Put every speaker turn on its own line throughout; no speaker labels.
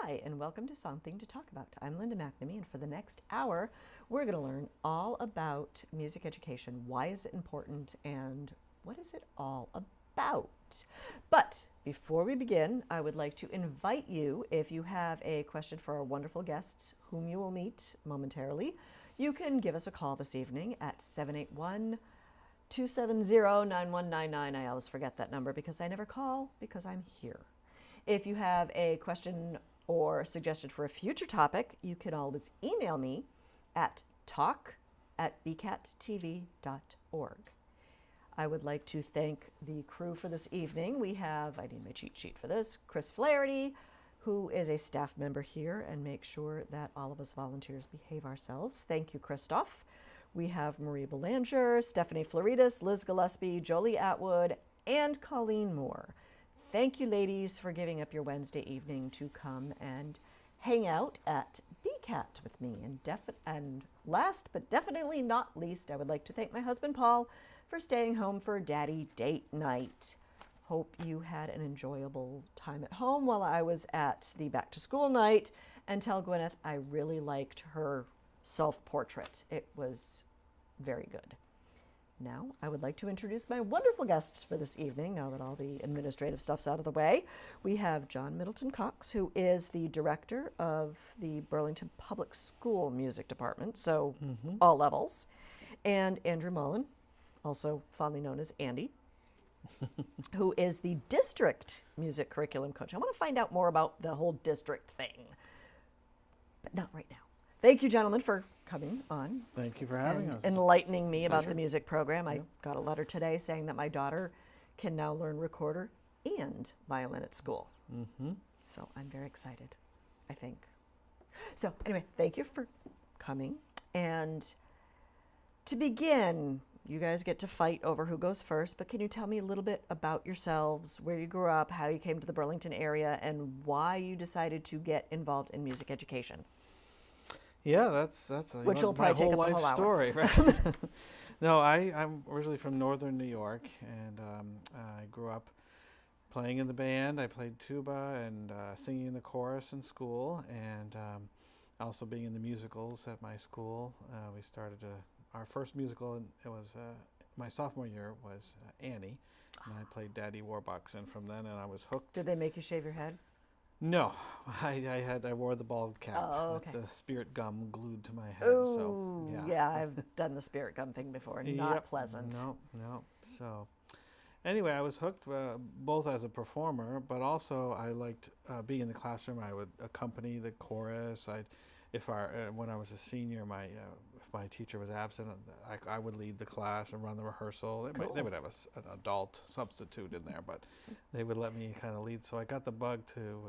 Hi, and welcome to Something to Talk About. I'm Linda McNamee, and for the next hour, we're going to learn all about music education. Why is it important, and what is it all about? But before we begin, I would like to invite you, if you have a question for our wonderful guests, whom you will meet momentarily, you can give us a call this evening at 781-270-9199. I always forget that number because I never call because I'm here. If you have a question or suggestion for a future topic, you can always email me at talk@bcattv.org. I would like to thank the crew for this evening. We have, I need my cheat sheet for this, Chris Flaherty, who is a staff member here and makes sure that all of us volunteers behave ourselves. Thank you, Christoph. We have Marie Belanger, Stephanie Floridas, Liz Gillespie, Jolie Atwood, and Colleen Moore. Thank you, ladies, for giving up your Wednesday evening to come and hang out at BCAT with me. And last but definitely not least, I would like to thank my husband, Paul, for staying home for Daddy Date Night. Hope you had an enjoyable time at home while I was at the back to school night. And tell Gwyneth I really liked her self-portrait. It was very good. Now, I would like to introduce my wonderful guests for this evening, now that all the administrative stuff's out of the way. We have John Middleton-Cox, who is the director of the Burlington Public School Music Department, so all levels, and Andrew Mullen, also fondly known as Andy, who is the district music curriculum coach. I want to find out more about the whole district thing, but not right now. Thank you, gentlemen, for coming on.
Thank you for having us.
Enlightening me about the music program. I got a letter today saying that my daughter can now learn recorder and violin at school. So I'm very excited, I think. So anyway, thank you for coming. And to begin, you guys get to fight over who goes first, but can you tell me a little bit about yourselves, where you grew up, how you came to the Burlington area, and why you decided to get involved in music education?
Yeah, that's
which will
my
probably take
whole
up the
life
whole
story, right? No, I'm originally from northern New York, and I grew up playing in the band. I played tuba and singing in the chorus in school, and also being in the musicals at my school. We started our first musical, and it was my sophomore year was Annie, and I played Daddy Warbucks, and from then on I was hooked.
Did they make you shave your head?
No, I wore the bald cap
okay.
with the spirit gum glued to my head.
Ooh,
so
yeah, I've done the spirit gum thing before. Not pleasant.
No. So anyway, I was hooked both as a performer, but also I liked being in the classroom. I would accompany the chorus. When I was a senior, if my teacher was absent, I would lead the class and run the rehearsal. They would have an adult substitute in there, but they would let me kind of lead. So I got the bug to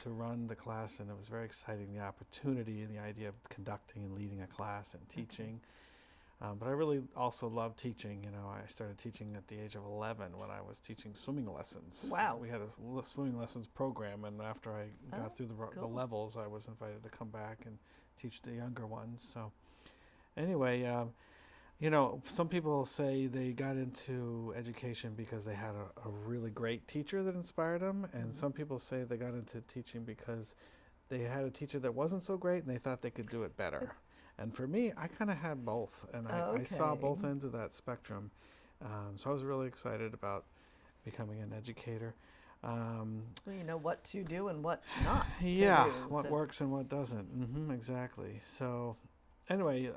run the class, and it was very exciting, the opportunity and the idea of conducting and leading a class and teaching. But I really also love teaching. I started teaching at the age of 11 when I was teaching swimming lessons.
Wow.
We had a swimming lessons program, and after I got through the levels, I was invited to come back and teach the younger ones. So anyway, some people say they got into education because they had a really great teacher that inspired them, and some people say they got into teaching because they had a teacher that wasn't so great and they thought they could do it better. And for me, I kind of had both, and I saw both ends of that spectrum. So I was really excited about becoming an educator.
Well, you know what to do and what not to
do. What
so.
Works and what doesn't. Exactly. So anyway,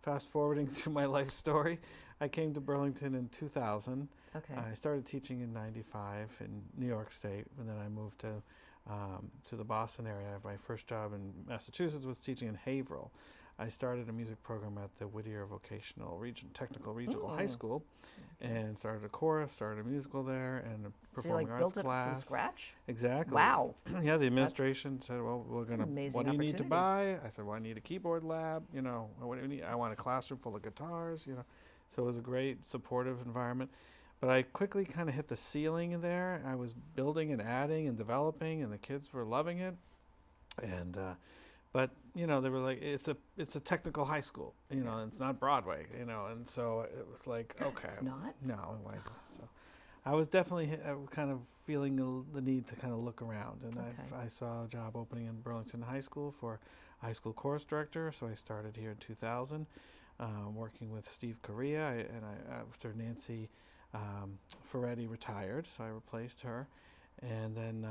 fast forwarding through my life story, I came to Burlington in 2000.
Okay.
I started teaching in 95 in New York State, and then I moved to the Boston area. My first job in Massachusetts was teaching in Haverhill. I started a music program at the Whittier Technical Regional High School, and started a chorus, started a musical there, and a performing arts class.
Built it from scratch?
Exactly.
Wow.
Yeah, the administration said, "Well, what do you need to buy?" I said, "Well, I need a keyboard lab. What do you need? I want a classroom full of guitars. So it was a great supportive environment. But I quickly kind of hit the ceiling there. I was building and adding and developing, and the kids were loving it. And but they were like, it's a technical high school, and it's not Broadway, and so it was like, okay,
it's not.
No, so I was definitely kind of feeling the need to kind of look around, and
Okay.
I saw a job opening in Burlington High School for high school chorus director. So I started here in 2000, working with Steve Correa, after Nancy Ferretti retired, so I replaced her, and then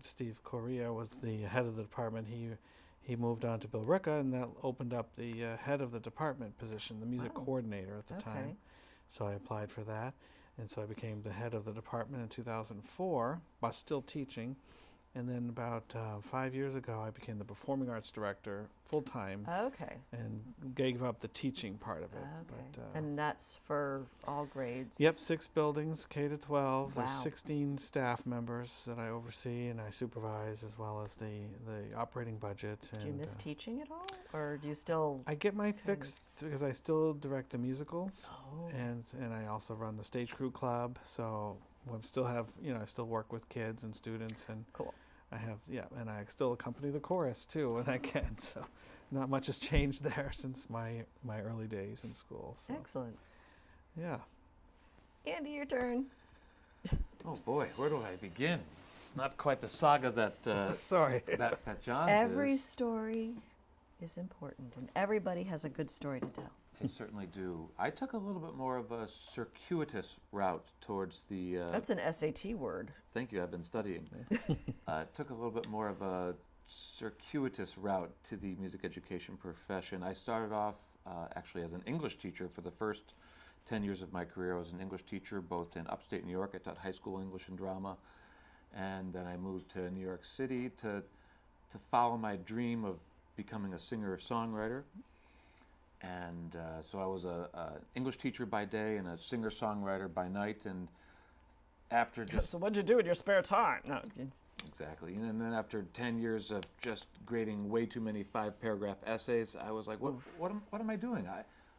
Steve Correa was the head of the department. He moved on to Bill Ricca, and that opened up the head of the department position, the music
Wow.
coordinator at the
Okay.
time. So I applied for that. And so I became the head of the department in 2004, but still teaching. And then about 5 years ago, I became the performing arts director full-time
Okay.
and gave up the teaching part of it.
Okay.
But,
And that's for all grades?
yep, 6 buildings, K to 12.
Wow.
There's 16 staff members that I oversee and I supervise, as well as the operating budget.
Do you
and,
miss teaching at all? Or do you still...
I get my fix because I still direct the musicals.
Oh.
And I also run the stage crew club, so I still have, I still work with kids and students, and
Cool.
I have, and I still accompany the chorus too when I can, so not much has changed there since my early days in school. So,
Excellent.
yeah.
Andy, your turn.
Oh boy, where do I begin? It's not quite the saga that
Sorry.
that John's
Every
is.
story is important, and everybody has a good story to tell.
They certainly do. I took a little bit more of a circuitous route towards the.
That's an SAT word.
Thank you. I've been studying. Took a little bit more of a circuitous route to the music education profession. I started off actually as an English teacher for the first 10 years of my career. I was an English teacher both in upstate New York. I taught high school English and drama, and then I moved to New York City to follow my dream of becoming a singer-songwriter. And so I was a English teacher by day and a singer-songwriter by night. And after just
So what'd you do in your spare time? No.
exactly, and then after 10 years of just grading way too many 5-paragraph essays, I was like, what am I doing?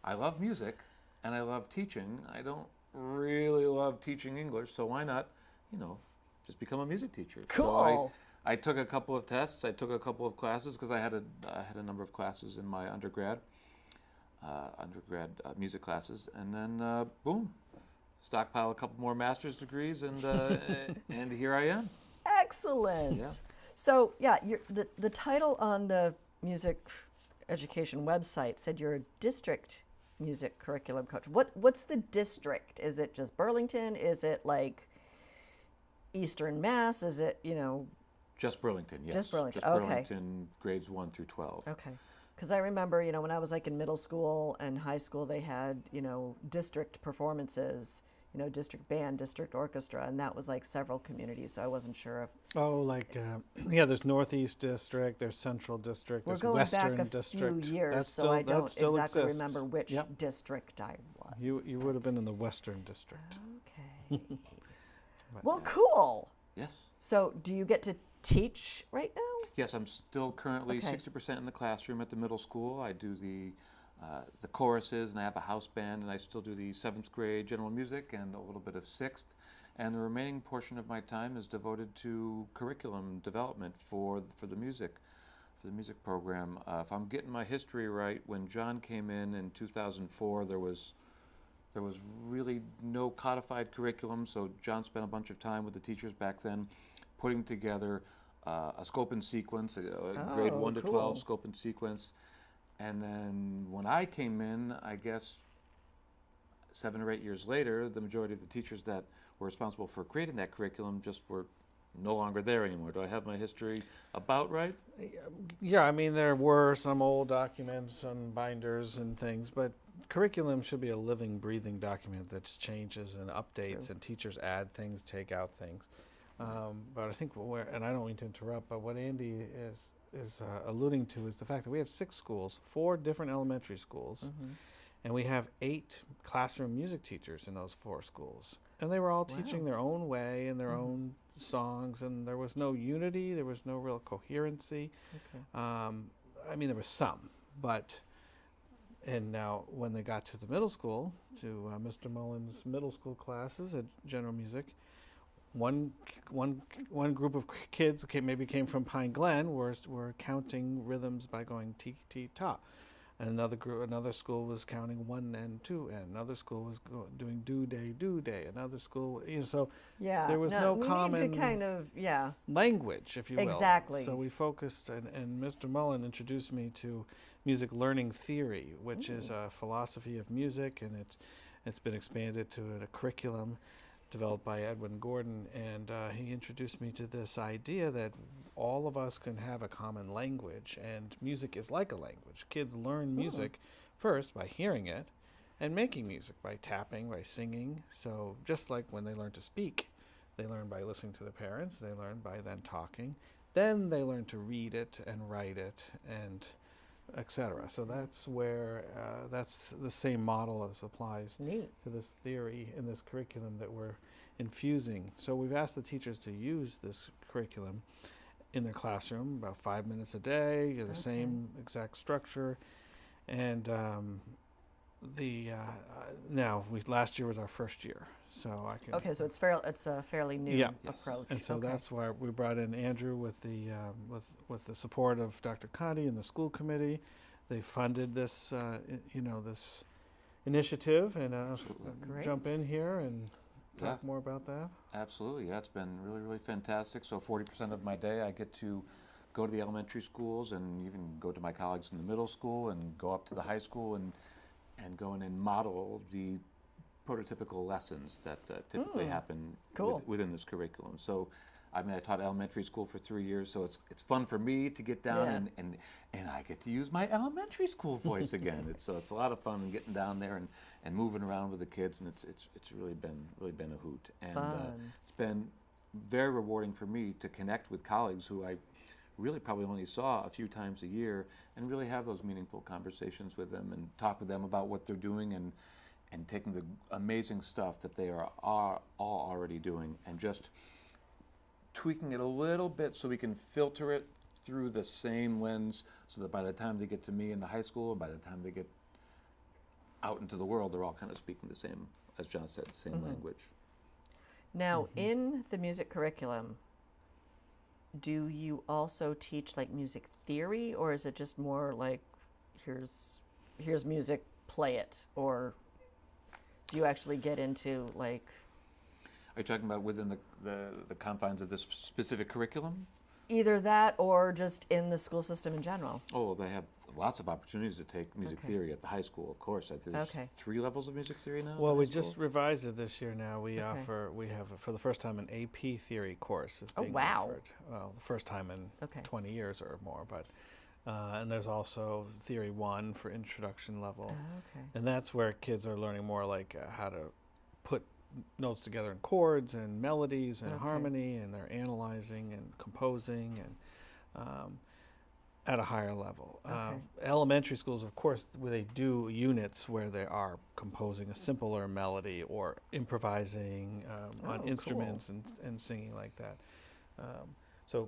I love music and I love teaching. I don't really love teaching English, so why not, just become a music teacher?
Cool.
So I took a couple of tests. I took a couple of classes because I had a number of classes in my undergrad music classes, and then boom, stockpile a couple more master's degrees, and and here I am.
Excellent.
Yeah.
So the title on the music education website said you're a district music curriculum coach. What's the district? Is it just Burlington? Is it like Eastern Mass? Is it
Just Burlington, yes.
Just Burlington,
Just
okay.
Burlington, grades 1 through 12.
Okay. Because I remember, when I was like in middle school and high school, they had, district performances, district band, district orchestra, and that was like several communities. So I wasn't sure if
Oh, there's Northeast District, there's Central District,
we're
there's
going
Western
back a
District.
few years,
That
so
still-
I
that
don't
still
exactly
exists.
remember which
Yep.
district I was.
You would have been in the Western District.
Okay.
But,
Well,
yeah.
cool.
Yes.
So do you get to teach right now?
Yes, I'm still currently
Okay.
60% in the classroom at the middle school. I do the choruses, and I have a house band, and I still do the 7th grade general music and a little bit of 6th. And the remaining portion of my time is devoted to curriculum development for the music program. If I'm getting my history right, when John came in 2004, there was really no codified curriculum, so John spent a bunch of time with the teachers back then putting together a scope and sequence, a grade 1 to
cool.
12 scope and sequence. And then when I came in, I guess 7 or 8 years later, the majority of the teachers that were responsible for creating that curriculum just were no longer there anymore. Do I have my history about right?
Yeah, I mean, there were some old documents and binders and things, but curriculum should be a living, breathing document that just changes and updates,
True.
and teachers add things, take out things. But I think, and I don't mean to interrupt, but what Andy is alluding to is the fact that we have 6 schools, 4 different elementary schools,
Mm-hmm.
and we have 8 classroom music teachers in those 4 schools. And they were all teaching their own way and their own songs, and there was no unity, there was no real coherency.
Okay.
I mean, there was some, and now when they got to the middle school, to Mr. Mullen's middle school classes at general music, one group of kids maybe came from Pine Glen were counting rhythms by going T-T-ta. And another school was counting 1 and 2 and another school was doing do day. Another school, so
Yeah.
there was no
we
common
need to kind of, yeah.
language, if you will.
Exactly.
So we focused, and Mr. Mullen introduced me to music learning theory, which is a philosophy of music, and it's been expanded to a curriculum developed by Edwin Gordon, and he introduced me to this idea that all of us can have a common language, and music is like a language. Kids learn music first by hearing it, and making music by tapping, by singing. So just like when they learn to speak, they learn by listening to their parents, they learn by then talking, then they learn to read it and write it, and etc. So that's where that's the same model as applies
Neat.
to this theory in this curriculum that we're infusing. So we've asked the teachers to use this curriculum in their classroom about 5 minutes a day, the same exact structure. And last year was our first year, so I can.
Okay, so it's a fairly new approach.
And so that's why we brought in Andrew with the support of Dr. Conti and the school committee. They funded this this initiative, and
Great.
jump in here and talk
Yeah.
more about that.
Absolutely, yeah, it's been really, really fantastic. So 40% of my day I get to go to the elementary schools and even go to my colleagues in the middle school and go up to the high school and go in and model the prototypical lessons that typically happen
Cool.
within this curriculum. So, I mean, I taught elementary school for 3 years, so it's fun for me to get down and I get to use my elementary school voice again. It's a lot of fun getting down there and moving around with the kids, and it's really been a hoot. And it's been very rewarding for me to connect with colleagues who I really probably only saw a few times a year, and really have those meaningful conversations with them and talk with them about what they're doing and taking the amazing stuff that they are all already doing and just tweaking it a little bit so we can filter it through the same lens, so that by the time they get to me in the high school and by the time they get out into the world, they're all kind of speaking the same, as John said, the same language.
Now, in the music curriculum, do you also teach like music theory, or is it just more like here's music, play it, or do you actually get into like?
Are you talking about within the confines of this specific curriculum?
Either that or just in the school system in general.
Oh, they have lots of opportunities to take music theory at the high school, of course. I think there's 3 levels of music theory now.
Well, we just revised it this year. Now we have for the first time an AP theory course is being offered. Well, the first time in 20 years or more, but and there's also Theory 1 for introduction level, and that's where kids are learning more like how to put notes together in chords and melodies and harmony, and they're analyzing and composing and at a higher level. Elementary schools, of course, where they do units where they are composing a simpler melody or improvising on instruments and singing like that.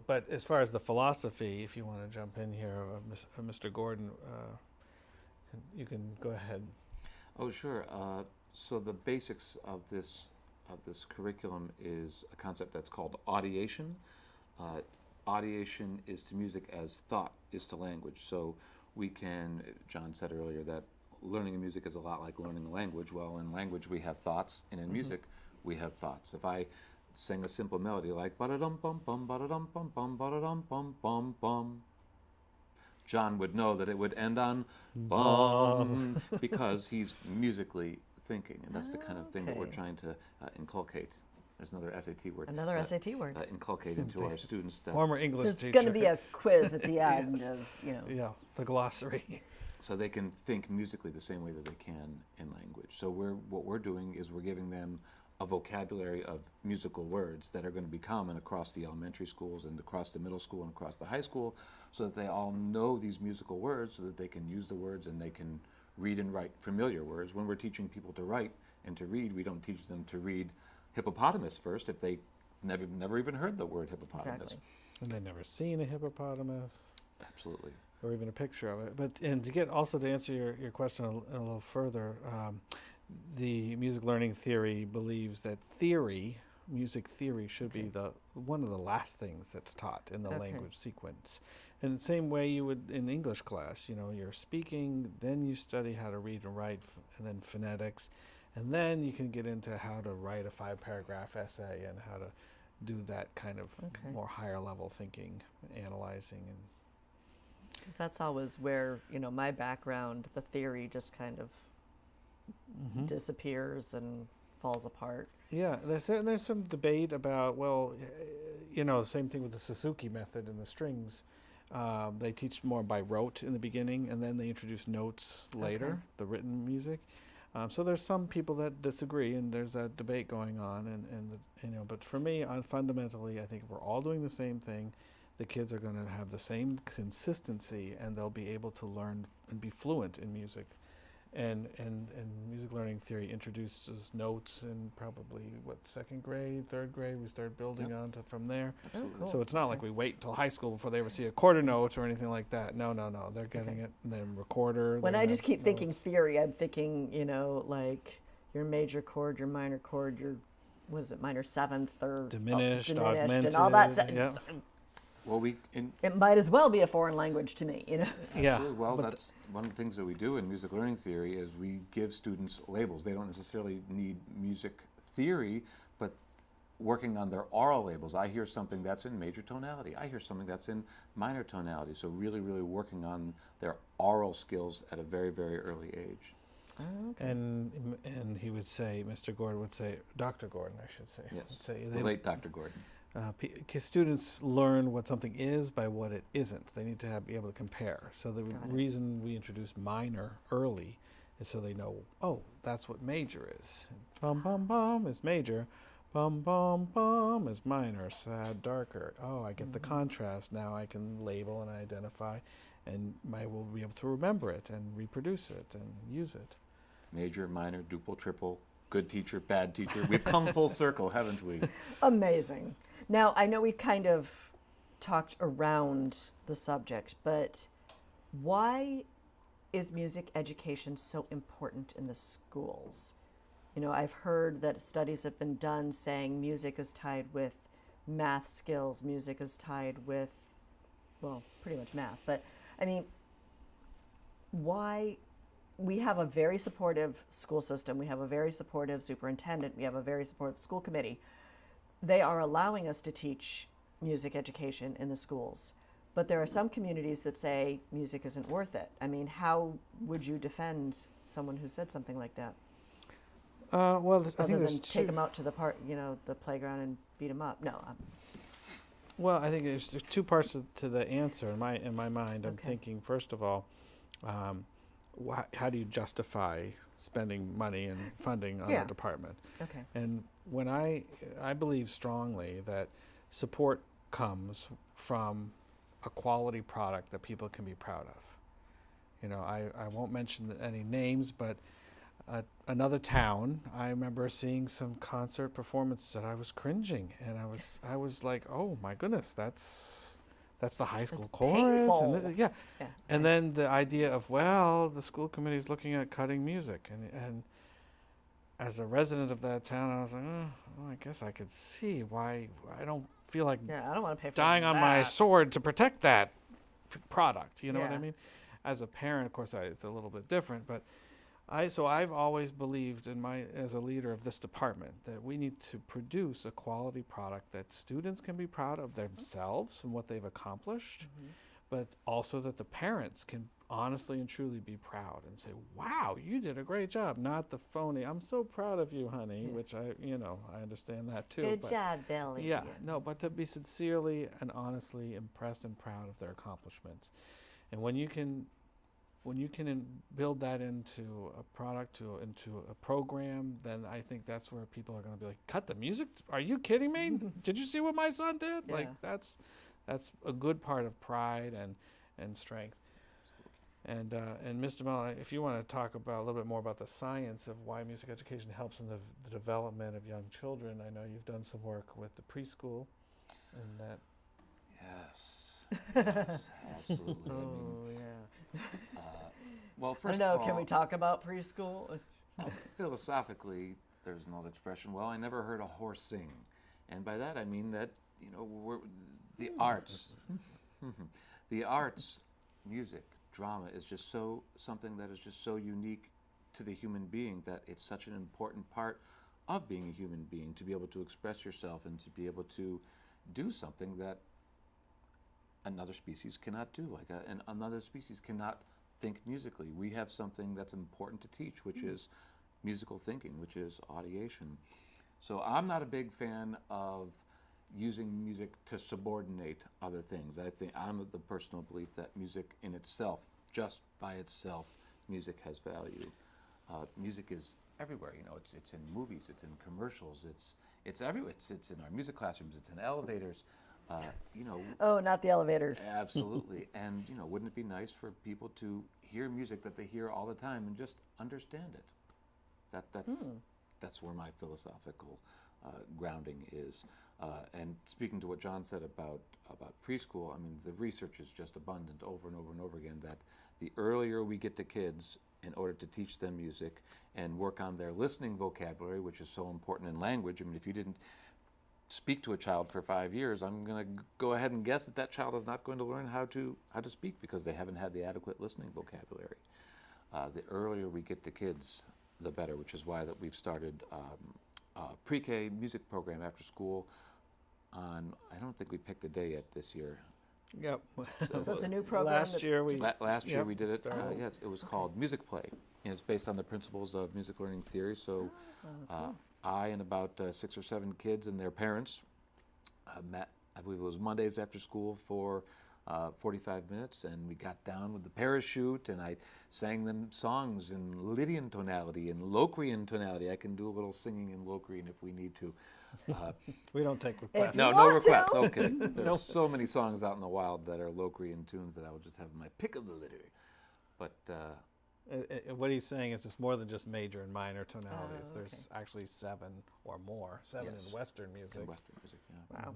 But as far as the philosophy, if you want to jump in here, Mr. Gordon, you can go ahead.
Oh, sure. So the basics of this curriculum is a concept that's called audiation. Audiation is to music as thought is to language. So we can, John said earlier that learning music is a lot like learning a language. Well, in language we have thoughts, and in music we have thoughts. If I sing a simple melody like ba-da-dum bum bum ba-da-dum bum bum ba-da-dum bum bum bum, John would know that it would end on bum because he's musically thinking, and that's the kind of thing that we're trying to inculcate. There's another SAT word. Inculcate into our students. That
Former English teacher.
There's going to be a quiz at the end of,
Yeah, the glossary.
So they can think musically the same way that they can in language. So what we're doing is we're giving them a vocabulary of musical words that are going to be common across the elementary schools and across the middle school and across the high school, so that they all know these musical words, so that they can use the words and they can read and write familiar words. When we're teaching people to write and to read, we don't teach them to read hippopotamus first if they never even heard the word hippopotamus.
Exactly.
And they've never seen a hippopotamus.
Absolutely.
Or even a picture of it. But and to answer your question a little further, the music learning theory believes that music theory should be one of the last things that's taught in the language sequence. In the same way you would in English class, you're speaking, then you study how to read and write, and then phonetics, and then you can get into how to write a 5-paragraph essay and how to do that kind of more higher level thinking, analyzing. And
because that's always where, my background, the theory just kind of disappears and falls apart.
Yeah, there's some debate about, the same thing with the Suzuki method and the strings. They teach more by rote in the beginning, and then they introduce notes later, the written music. So there's some people that disagree, and there's that debate going on. But for me, fundamentally, I think if we're all doing the same thing, the kids are going to have the same consistency, and they'll be able to learn and be fluent in music. And music learning theory introduces notes in probably, second grade, third grade, we start building on to from there.
Absolutely.
Cool.
So it's not like we wait till high school before they ever see a quarter note or anything like that. No. They're getting it in the recorder.
When I just keep thinking
notes.
theory, I'm thinking, like your major chord, your minor chord, your, minor seventh or
Diminished,
augmented, and all that stuff.
Yeah.
Well,
It might as well be a foreign language to me, So.
Yeah.
Absolutely. Well,
but
that's one of the things that we do in music learning theory is we give students labels. They don't necessarily need music theory, but working on their oral labels. I hear something that's in major tonality. I hear something that's in minor tonality. So really, really working on their oral skills at a very, very early age.
Oh, okay.
And he would say, Mr. Gordon would say, Dr. Gordon, I should say.
Yes,
Would say,
the late Dr. Gordon.
Students learn what something is by what it isn't. They need to be able to compare. So the reason we introduce minor early is so they know, that's what major is. Bum, bum, bum is major. Bum, bum, bum is minor, sad, darker. Oh, I get the contrast. Now I can label and identify, and I will be able to remember it and reproduce it and use it.
Major, minor, duple, triple, good teacher, bad teacher. We've come full circle, haven't we?
Amazing. Now, I know we kind of talked around the subject, but why is music education so important in the schools? I've heard that studies have been done saying music is tied with math skills, music is tied with, pretty much math. But, why? We have a very supportive school system. We have a very supportive superintendent. We have a very supportive school committee. They are allowing us to teach music education in the schools. But there are some communities that say music isn't worth it. How would you defend someone who said something like that?
I
Other
think
than
there's
take them out to the playground and beat them up. No.
Well, I think there's two parts to the answer in my mind. I'm thinking, first of all, how do you justify spending money and funding on the department?
Okay.
And when I believe strongly that support comes from a quality product that people can be proud of. I won't mention any names, but another town, I remember seeing some concert performances that I was cringing, and I was like, oh my goodness, that's the high school chorus,
painful.
And then the idea of the school committee is looking at cutting music, and as a resident of that town, I was like, I guess I could see why I don't feel like
I don't want to pay for
dying on my sword to protect that product. You know what I mean? As a parent, of course, it's a little bit different, but I've always believed as a leader of this department that we need to produce a quality product that students can be proud of themselves and what they've accomplished, but also that the parents can honestly and truly be proud and say, wow, you did a great job, not the phony, I'm so proud of you, honey, which I understand that too.
Good job, Billy.
Yeah, no, but to be sincerely and honestly impressed and proud of their accomplishments. And when you can build that into a product, into a program, then I think that's where people are going to be like, cut the music? Are you kidding me? Did you see what my son did?
Yeah.
Like, that's a good part of pride and strength. And Mr. Mullen, if you want to talk about a little bit more about the science of why music education helps in the development of young children, I know you've done some work with the preschool and that.
Yes, absolutely. Well, first of all,
can we talk about preschool?
Philosophically, there's an old expression, I never heard a horse sing. And by that I mean that, the arts, The arts, music, drama is just something that is just so unique to the human being that it's such an important part of being a human being, to be able to express yourself and to be able to do something that another species cannot do. And another species cannot think musically. We have something that's important to teach, which is musical thinking, which is audiation. So I'm not a big fan of using music to subordinate other things. I think I'm of the personal belief that music in itself, just by itself, music has value. Music is everywhere. You know, it's in movies, it's in commercials, it's everywhere. It's in our music classrooms, it's in elevators. You know.
Oh, not the elevators.
Absolutely. And you know, wouldn't it be nice for people to hear music that they hear all the time and just understand it? That's where my philosophical grounding is. And speaking to what John said about preschool, I mean, the research is just abundant over and over and over again that the earlier we get to kids in order to teach them music and work on their listening vocabulary, which is so important in language. I mean, if you didn't speak to a child for 5 years, I'm going to go ahead and guess that child is not going to learn how to speak because they haven't had the adequate listening vocabulary. The earlier we get to kids, the better, which is why that we've started pre-K music program after school on, I don't think we picked a day yet this year.
Yep.
So it's a new program.
Last year we
did it.
started.
Yes, it was called Music Play. And it's based on the principles of music learning theory. So
cool.
I and about 6 or 7 kids and their parents met, I believe it was Mondays after school for 45 minutes, and we got down with the parachute, and I sang them songs in Lydian tonality and Locrian tonality. I can do a little singing in Locrian if we need to.
We don't take requests.
No,
you
no
want
requests.
to.
Okay. There's so many songs out in the wild that are Locrian tunes that I will just have my pick of the litter. But
What he's saying is it's more than just major and minor tonalities.
Oh,
There's actually 7 or more, 7
Yes.
in Western music.
in Western music, yeah.
Wow.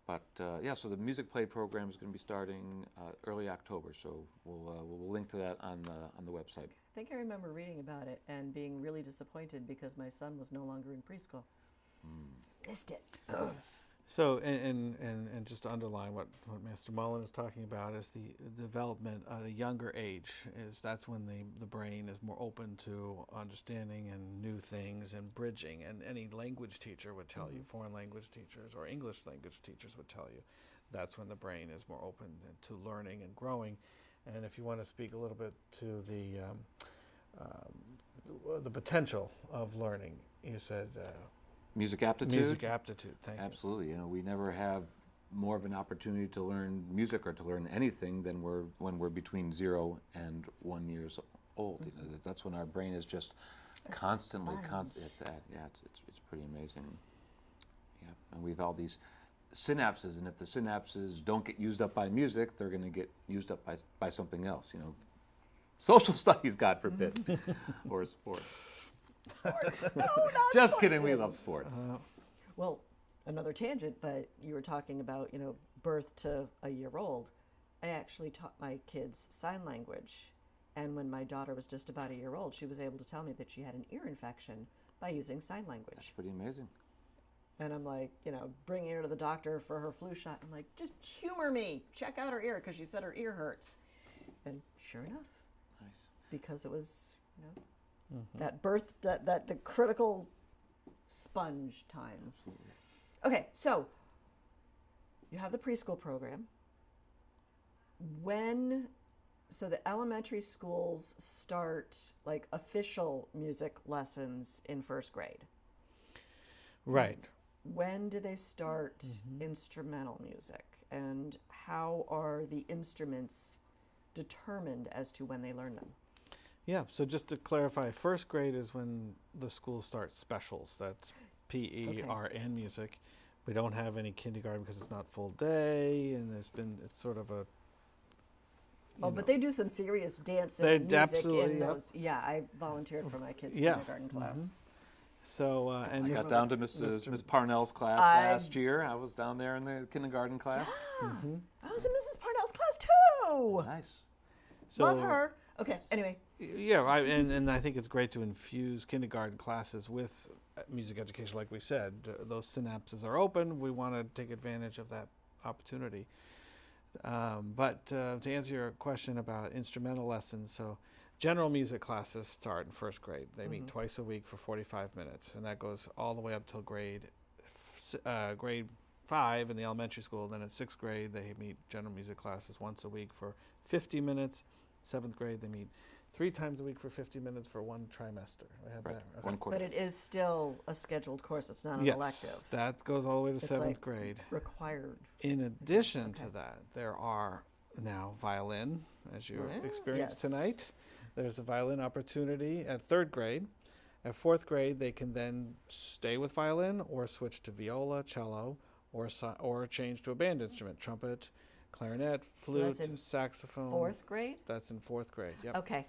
But yeah, so the Music Play program is going to be starting early October. So we'll link to that on the website.
I think I remember reading about it and being really disappointed because my son was no longer in preschool. Missed it.
So, and just to underline what Mr. Mullen is talking about is the development at a younger age. That's when the brain is more open to understanding and new things and bridging. And any language teacher would tell you, foreign language teachers or English language teachers would tell you, that's when the brain is more open to learning and growing. And if you want to speak a little bit to the potential of learning, you said.
Music aptitude?
Music aptitude, thank you.
Absolutely. You know, we never have more of an opportunity to learn music or to learn anything than when we're between 0 and 1 years old. You know, that's when our brain is just constantly. It's pretty amazing. Yeah, and we've all these synapses, and if the synapses don't get used up by music, they're going to get used up by something else. You know, social studies, God forbid, or sports.
Sports. No, not
Just
sports.
kidding. We love sports.
Well, another tangent, but you were talking about, birth to a year old. I actually taught my kids sign language. And when my daughter was just about a year old, she was able to tell me that she had an ear infection by using sign language.
That's pretty amazing.
And I'm like, bringing her to the doctor for her flu shot. I'm like, just humor me. Check out her ear because she said her ear hurts. And sure enough,
Nice.
because it was, that birth, that the critical sponge time.
Absolutely.
Okay, so you have the preschool program. So the elementary schools start like official music lessons in first grade.
Right.
When do they start instrumental music? And how are the instruments determined as to when they learn them?
Yeah, so just to clarify, first grade is when the school starts specials. That's PE, art, and music. We don't have any kindergarten because it's not full day, and it's sort of a...
But they do some serious dancing
They
music
absolutely,
in
yep.
those. Yeah, I volunteered for my kids'
Yeah.
kindergarten class.
So, and
I
there's
got down to
Mr.
Miss Parnell's class last year. I was down there in the kindergarten class.
I was in Mrs. Parnell's class too.
Nice.
So,
Love her. Okay, anyway.
Yeah, and I think it's great to infuse kindergarten classes with music education. Like we said, those synapses are open. We want to take advantage of that opportunity. But to answer your question about instrumental lessons, so general music classes start in first grade. They meet twice a week for 45 minutes, and that goes all the way up till grade 5 in the elementary school. Then in sixth grade, they meet general music classes once a week for 50 minutes. Seventh grade, they meet 3 times a week for 50 minutes for one trimester. I have
Right.
that. Okay.
1 quarter.
But it is still a scheduled course. It's not an
Yes,
elective.
that goes all the way to
It's
seventh
like
grade.
Required.
In addition
Okay.
to that, there are now violin, as you
Yeah.
experienced
Yes.
tonight. There's a violin opportunity at third grade. At fourth grade, they can then stay with violin or switch to viola, cello, or change to a band instrument, trumpet, clarinet, flute,
in
saxophone.
Fourth grade?
That's in fourth grade, yep.
Okay.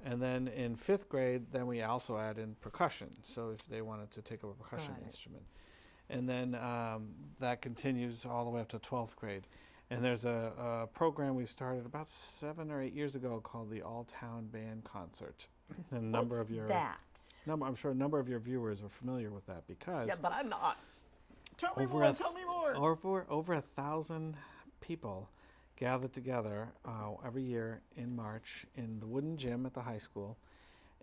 And then in fifth grade, then we also add in percussion. So if they wanted to take up a percussion
Got it.
instrument. And then that continues all the way up to 12th grade. And there's a program we started about 7 or 8 years ago called the All-Town Band Concert. And a number
What's
of your
that?
I'm sure a number of your viewers are familiar with that because
Yeah, but I'm not. Tell me
Over
more.
a
Tell me more.
over 1,000 people gather together every year in March in the wooden gym at the high school.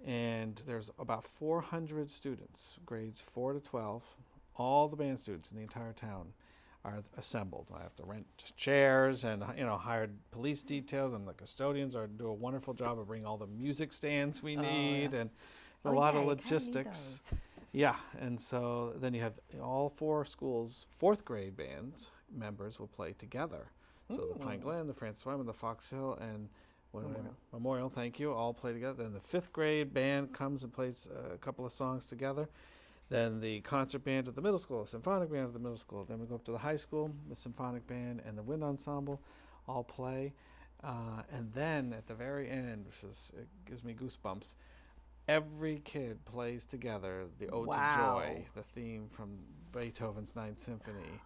And there's about 400 students, grades 4 to 12. All the band students in the entire town are assembled. I have to rent chairs and hired police details, and the custodians do a wonderful job of bringing all the music stands we need and a lot of logistics. Yeah, and so then you have all 4 schools, 4th grade bands members will play together. So the Pine Glen, the Francis Wyman, the Fox Hill, and Memorial, thank you, all play together. Then the 5th grade band comes and plays a couple of songs together. Then the concert band at the middle school, symphonic band at the middle school. Then we go up to the high school, the symphonic band and the wind ensemble all play. And then at the very end, it gives me goosebumps, every kid plays together the Ode to Joy, the theme from Beethoven's Ninth Symphony.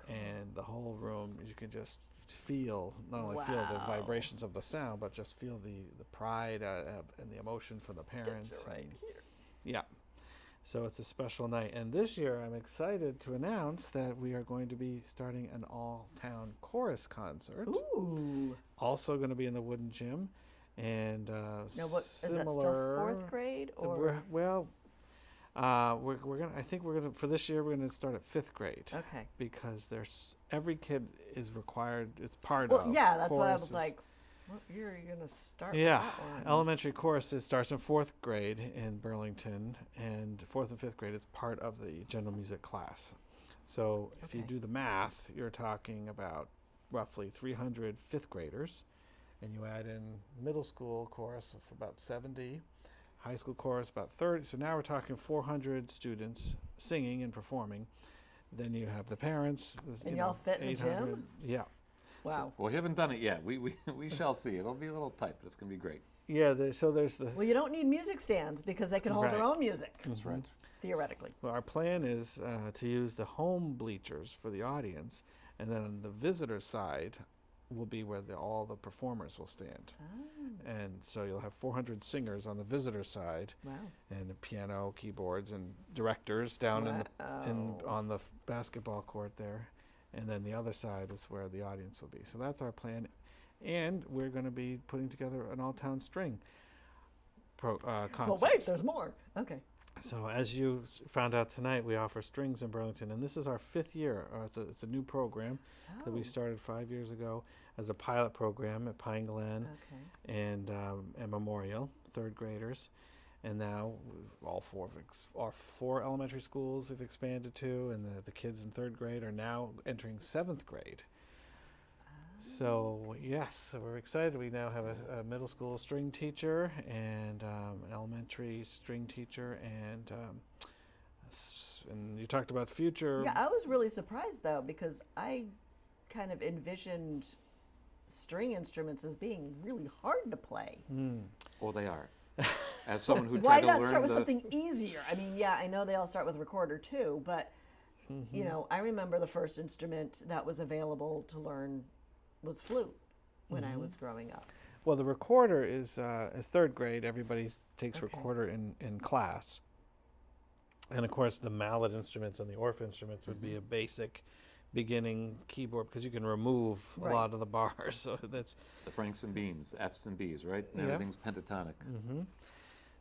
And the whole room, you can just feel, not only feel the vibrations of the sound, but just feel the pride and the emotion for the parents.
Get you right here.
Yeah. So it's a special night. And this year I'm excited to announce that we are going to be starting an all-town chorus concert.
Ooh.
Also going to be in the wooden gym. And
Now, what is that? Still 4th grade or?
we're gonna. I think we're gonna for this year. We're gonna start at 5th grade.
Okay.
Because every kid is required. It's part
Well,
of.
yeah, that's what I was
choruses.
like. What year are you gonna start?
Yeah,
with that one?
elementary chorus starts in 4th grade in Burlington, and 4th and 5th grade it's part of the general music class. So if you
Okay.
do the math, you're talking about roughly 300 5th graders, and you add in middle school chorus of about 70, high school chorus about 30. So now we're talking 400 students singing and performing. Then you have the parents.
And y'all fit in the gym?
800. Yeah.
Wow.
Well, we haven't done it yet. We shall see. It'll be a little tight, but it's going to be great.
Yeah, so there's the.
Well, you don't need music stands because they can hold their
Right.
own music,
That's right.
theoretically.
Well, our plan is to use the home bleachers for the audience, and then on the visitor side will be where all the performers will stand. And so you'll have 400 singers on the visitor side,
Wow.
and the piano, keyboards, and directors down on the basketball court there. And then the other side is where the audience will be. So that's our plan. And we're going to be putting together an all-town string concert.
Well, wait, there's more. Okay.
So as you found out tonight, we offer strings in Burlington, and this is our 5th year. It's a new program that we started 5 years ago as a pilot program at Pine Glen and Memorial, 3rd graders. And now all 4 elementary schools we've expanded to, and the kids in 3rd grade are now entering 7th grade. So yes, so we're excited. We now have a middle school string teacher and an elementary string teacher, and you talked about future.
Yeah, I was really surprised though because I kind of envisioned string instruments as being really hard to play.
Well, they are. As someone who
Why
tried to
not
learn
start with something easier? I mean, yeah, I know they all start with recorder too, but you know, I remember the first instrument that was available to learn was flute when I was growing up.
Well, the recorder is 3rd grade. Everybody takes recorder in class. And of course, the mallet instruments and the Orff instruments would be a basic beginning keyboard because you can remove a
Right.
lot of the bars. So that's
The Franks and Beans, the Fs and Bs, right?
Yeah.
Everything's pentatonic.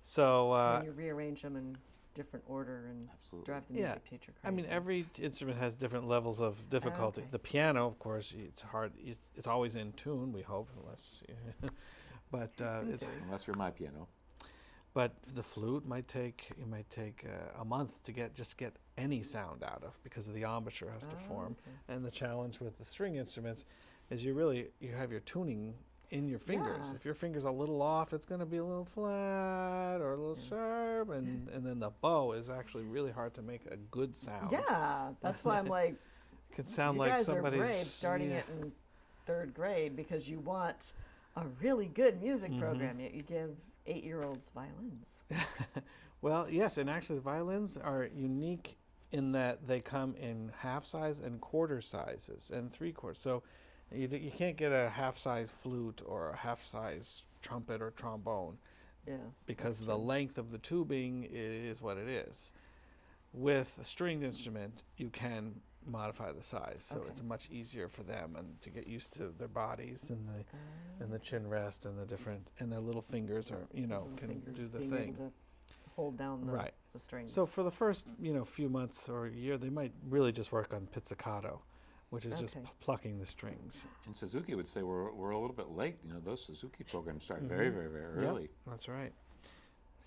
so.
When you rearrange them in different order and
Absolutely.
drive the
Yeah.
music teacher crazy.
I mean, every instrument has different levels of difficulty.
okay.
The piano, of course, it's hard. It's always in tune. We hope, unless. But it's.
Unless you're my piano.
But the flute might take a month to get any sound out of because of the embouchure has to form.
Okay.
And the challenge with the string instruments is you have your tuning in your fingers.
Yeah.
If your finger's a little off, it's going to be a little flat or a little sharp, and then the bow is actually really hard to make a good sound.
Yeah, that's why I'm like,
It could sound
you
like
guys
somebody's
are brave starting
yeah.
it in 3rd grade because you want a really good music
Mm-hmm.
program. Yet you give 8-year-olds violins.
Well, yes, and actually the violins are unique in that they come in half size and quarter sizes and 3/4. So you can't get a half size flute or a half size trumpet or trombone
Yeah.
because
that's
the
true.
length of the tubing is what it is. With a stringed instrument, you can modify the size, so
Okay.
it's much easier for them and to get used to their bodies and the chin rest and the different and their little fingers are
Little
can
fingers
do the
being
thing.
able to hold down the,
Right.
the strings.
So for the first few months or a year, they might really just work on pizzicato, which is just
Okay.
plucking the strings.
And Suzuki would say we're a little bit late. Those Suzuki programs start very, very, very
Yep,
early.
that's right.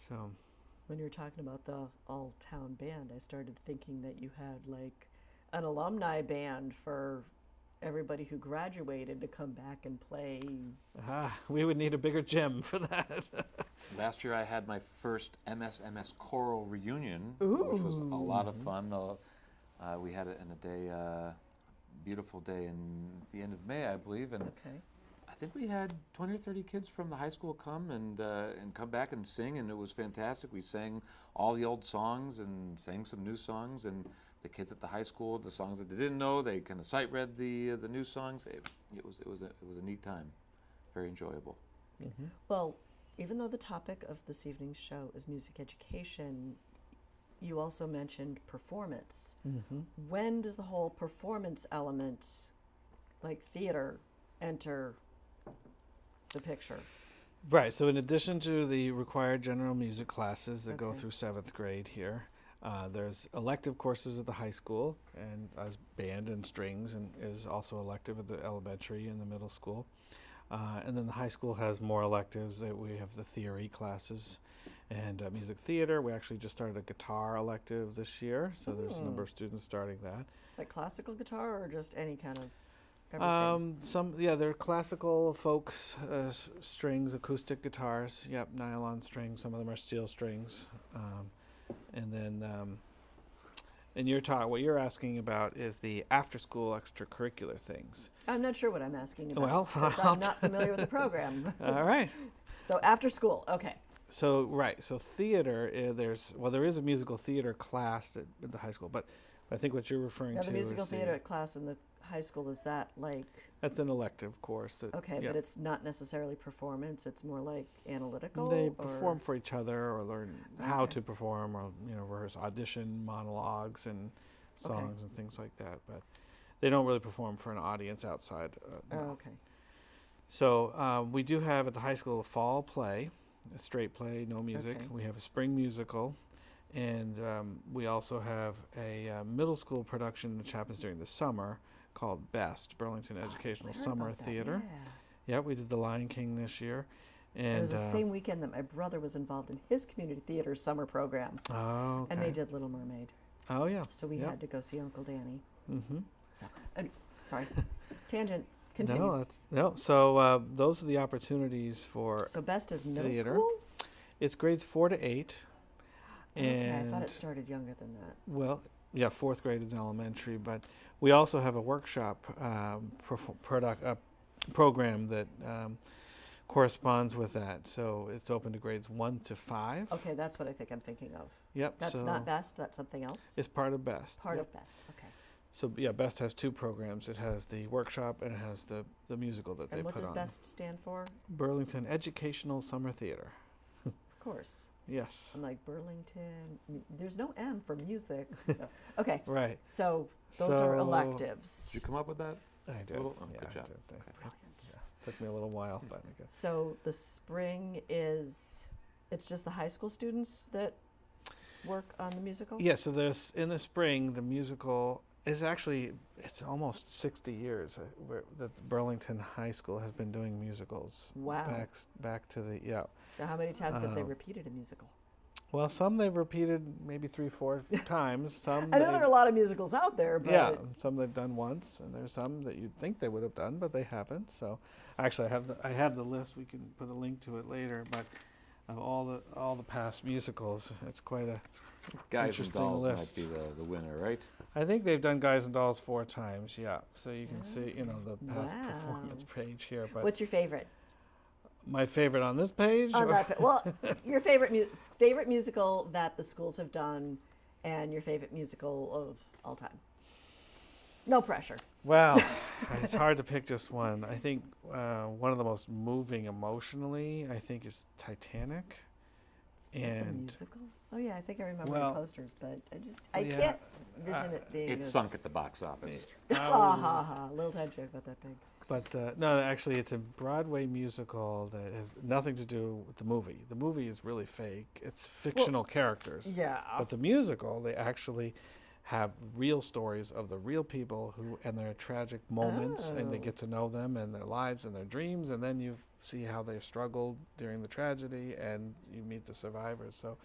So
when you were talking about the all-town band, I started thinking that you had like an alumni band for everybody who graduated to come back and play.
we would need a bigger gym for that.
Last year I had my first MS choral reunion, which was a lot of fun. We had it in a day, beautiful day in the end of May, I believe, and
Okay.
I think we had 20 or 30 kids from the high school come and come back and sing, and it was fantastic. We sang all the old songs and sang some new songs, and the kids at the high school, the songs that they didn't know, they kind of sight read the new songs. It was a neat time, very enjoyable.
Well, even though the topic of this evening's show is music education, you also mentioned performance. When does the whole performance element, like theater, enter the picture?
Right. So in addition to the required general music classes that go
Okay.
through 7th grade here, there's elective courses at the high school, and as band and strings, and is also elective at the elementary and the middle school. And then the high school has more electives. We have the theory classes and music theater. We actually just started a guitar elective this year, so there's a number of students starting that.
Like classical guitar or just any kind of everything?
There are classical, folk strings, acoustic guitars. Yep, nylon strings. Some of them are steel strings. And then, and what you're asking about is the after-school extracurricular things.
I'm not sure what I'm asking about.
Well,
'cause I'm not familiar with the program.
All right.
So after school, okay.
So theater. There is a musical theater class at the high school, but I think what you're referring
Now
to
the musical
is
theater class in the high school, is that like,
that's an elective course.
okay, but it's not necessarily performance, it's more like analytical?
They
or-
perform for each other or learn how
Okay.
to perform or rehearse audition monologues and
Okay.
songs and things like that, but they don't really perform for an audience outside.
Oh,
No.
okay.
So we do have at the high school a fall play, a straight play, no music.
Okay.
We have a spring musical, and we also have a middle school production which happens during the summer called BEST, Burlington Educational
I heard
Summer
about that,
Theater.
yeah.
Yep, we did The Lion King this year.
And it was the
And,
same weekend that my brother was involved in his community theater summer program.
Oh, okay.
And they did Little Mermaid.
Oh, yeah.
So we had to go see Uncle Danny.
Mm-hmm.
So, sorry. Tangent. Continue.
So those are the opportunities for.
So best is middle
theater.
school?
It's grades 4 to 8.
Okay, I
And
thought it started younger than that.
well, yeah, 4th grade is elementary, but we also have a workshop program that corresponds with that. So it's open to grades 1 to 5.
Okay, that's what I think I'm thinking of.
Yep.
That's
so
not best, that's something else?
It's part of BEST.
Part
Yep.
of best, okay.
So yeah, BEST has 2 programs. It has the workshop and it has the musical that they
And what
put
does
on.
best stand for?
Burlington Educational Summer Theater.
Of course.
Yes.
I'm like, Burlington, there's no M for music. No. Okay,
Right.
so those are
So-
electives.
Did you come up with that?
I did.
Little- oh,
yeah,
good
I
job.
did.
Brilliant.
Yeah. Took me a little while, but I guess.
So the spring is, it's just the high school students that work on the musical?
Yeah, so there's in the spring the musical is actually it's almost 60 years that Burlington High School has been doing musicals.
Wow.
Back to the yeah.
So how many times have they
Um,
repeated a musical?
Well, some they've repeated maybe 3-4 times. Some
I know
they've-
there are a lot of musicals out there, but
yeah, some they've done once, and there's some that you'd think they would have done, but they haven't. So, actually, I have the list. We can put a link to it later. But of all the past musicals, it's quite a.
Guys and
Interesting
Dolls
list.
might be the winner, right?
I think they've done Guys and Dolls 4 times. Yeah, so you can see the past
Wow.
performance page here. But
what's your favorite?
my favorite on this page.
On
or-
that, well, your favorite musical that the schools have done, and your favorite musical of all time. No pressure.
Well, it's hard to pick just one. I think one of the most moving emotionally, I think, is Titanic.
It's a
And
musical. Oh yeah, I think I remember
Well,
the posters, but I
yeah,
can't vision it being.
It sunk at the box office.
Ha ha ha! Little time joke about that big.
But no, actually, it's a Broadway musical that has nothing to do with the movie. The movie is really fake. It's fictional characters.
Yeah.
But the musical, they actually have real stories of the real people who and their tragic moments, and they
Oh.
get to know them and their lives and their dreams, and then you see how they struggled during the tragedy, and you meet the survivors. So,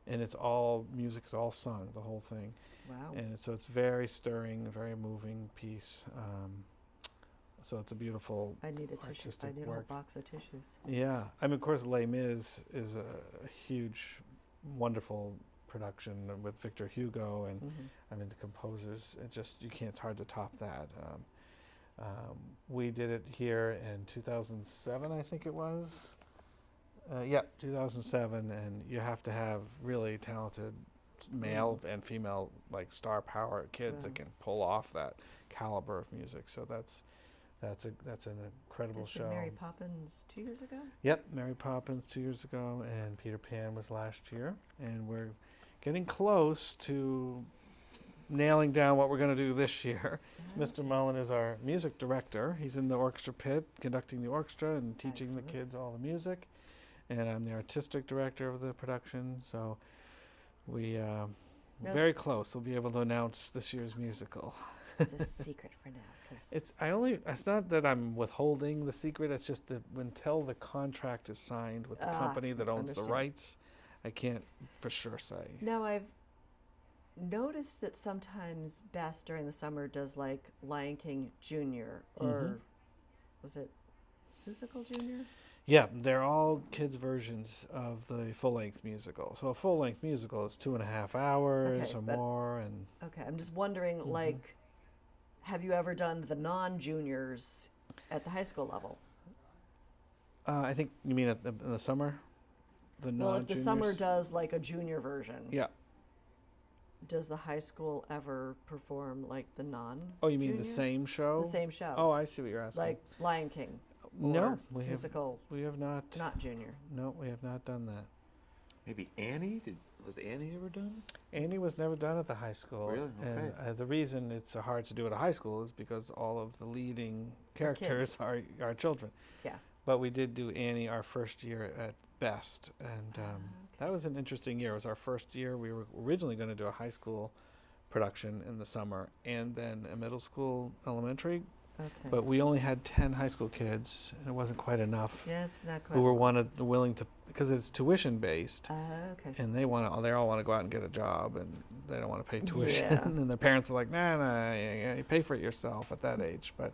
and it's all music is all sung, the whole thing,
Wow.
and so it's very stirring, very moving piece. So it's a beautiful.
I need a tissue. I
artistic
need a whole
work.
box of tissues.
Yeah, I mean, of course, Les Mis is a huge, wonderful production with Victor Hugo, and I mean the composers. You can't. It's hard to top that. We did it here in 2007, I think it was. Yeah, 2007, and you have to have really talented male and female star power kids that
Wow.
can pull off that caliber of music. So that's an incredible
Is
show.
it Mary Poppins 2 years ago?
Yep, Mary Poppins 2 years ago, and Peter Pan was last year, and we're getting close to nailing down what we're going to do this year. Mr. Mullen is our music director. He's in the orchestra pit, conducting the orchestra and teaching the
Excellent.
kids all the music, and I'm the artistic director of the production. So we very
Yes.
close. We'll be able to announce this year's musical.
It's a secret for now. 'Cause
It's not that I'm withholding the secret. It's just that until the contract is signed with the company that owns the
understand.
rights, I can't for sure say.
Now I've noticed that sometimes Best during the summer does Lion King Junior, or was it Seussical Junior?
Yeah, they're all kids' versions of the full-length musical. So a full-length musical is 2.5 hours
Okay,
or
but-
more, and
Okay, I'm just wondering, have you ever done the non-juniors at the high school level?
I think you mean in the summer, the
Well, if the summer
non-juniors?
does a junior version,
Yeah.
does the high school ever perform the non?
Oh, you mean
junior?
the same show?
The same show.
Oh, I see what you're asking.
Like Lion King.
no,
Or
we have
Seussical,
not.
not junior.
No, we have not done that.
Maybe Annie? Was Annie ever done?
Annie was never done at the high school.
Really?
And
Okay.
the reason it's hard to do at a high school is because all of the leading characters are children.
Yeah.
But we did do Annie our first year at Best. And that was an interesting year. It was our first year. We were originally going to do a high school production in the summer and then a middle school elementary.
Okay.
But we only had 10 high school kids, and it wasn't quite enough.
Yeah, it's not quite.
Who were willing to, because it's tuition based.
Okay.
And they all want to go out and get a job, and they don't want to pay tuition.
Yeah.
And their parents are like, nah, you pay for it yourself at that age. But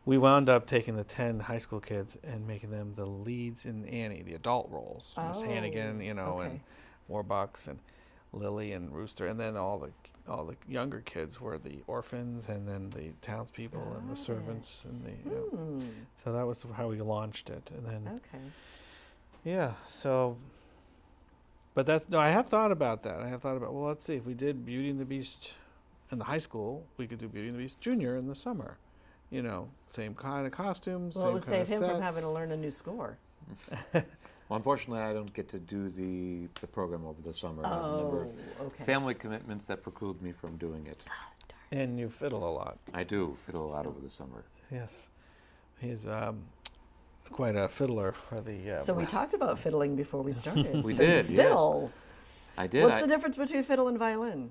we wound up taking the 10 high school kids and making them the leads in Annie, the adult roles. Miss Hannigan, and
okay.
Warbucks and Lily and Rooster, and then all the younger kids were the orphans, and then the townspeople and the
Got
servants,
it.
and the so that was how we launched it, and then
Okay.
yeah, so. But I have thought about that. Well, let's see, if we did Beauty and the Beast in the high school, we could do Beauty and the Beast Junior in the summer. Same kind of costumes,
Well,
same
it would
kind
save
of
him from
sets.
having to learn a new score.
Well, unfortunately, I don't get to do the program over the summer. I have a number of
okay.
family commitments that preclude me from doing it.
And you fiddle a lot.
I do fiddle a lot over the summer.
Yes. He's quite a fiddler for the...
So we talked about fiddling before we started.
We
So you
did, yes.
fiddle.
I did.
What's the difference between fiddle and violin?